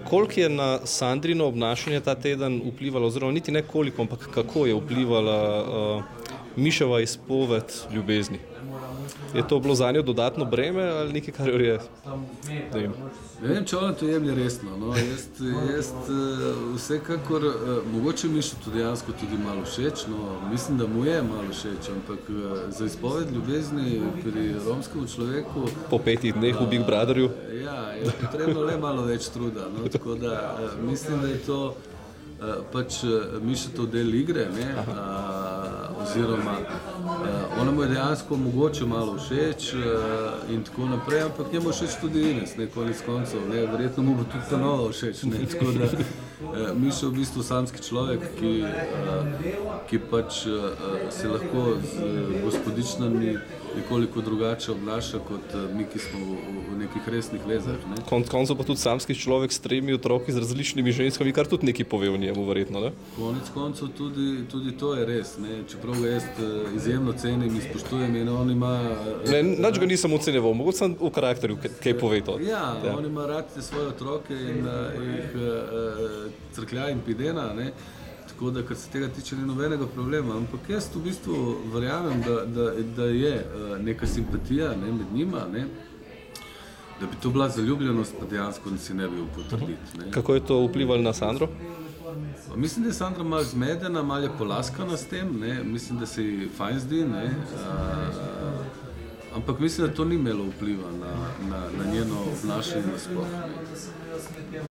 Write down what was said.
Koliko je na Sandrino obnašanje ta teden vplivalo, oziroma niti ne koliko, ampak kako je vplivala Miševa izpoved ljubezni? Je to bilo zanjo dodatno breme ali nekaj, kar je? Ne vem, če ona to jemlje resno. No. Jaz vsekakor, mogoče Mišo to dejansko tudi malo všeč, no. Mislim, da mu je malo všeč, ampak za izpoved ljubezni pri romskem človeku Po 5 dneh v Big Brotherju? Ja, je potrebno le malo več truda. No. Tako da mislim, da je to pač Mišetov del igre, ne. Oziroma ona mu je dejansko mogoče malo všeč in tako naprej, ampak njemu všeč tudi Ines, ne, konec koncev, ne, verjetno mu bo tudi ta nova všeč, ne, tako da Mišo je v bistvu samski človek, ki pač se lahko z gospodičnami nekoliko drugače obnaša kot mi, ki smo v nekih resnih vezah, ne. Konec koncev pa tudi samski človek s 3 otroki z različnimi ženskami, kar tudi nekaj pove o njemu, verjetno, ne? Konec koncev tudi to je res, ne, čeprav ga jaz izjemno cenim in spoštujem in on ima... Nič ga nisem ocenjeval, mogoče sem v karakterju kaj pove to. Ja, on ima rad te svoje otroke in jih crklja in pidena, ne. Tako da, kar se tega tiče, ni nobenega problema, ampak jaz v bistvu verjamem, da je neka simpatija, ne, med njima, ne. Da bi to bila zaljubljenost, pa dejansko si ne bi potrditi, ne. Kako je to vplivalo na Sandro? Mislim, da je Sandra malo zmedena, malo je polaskana s tem, ne. Mislim, da se ji fajn zdi, ne. Ampak mislim, da to ni imelo vpliva na njeno obnašanje nasploh.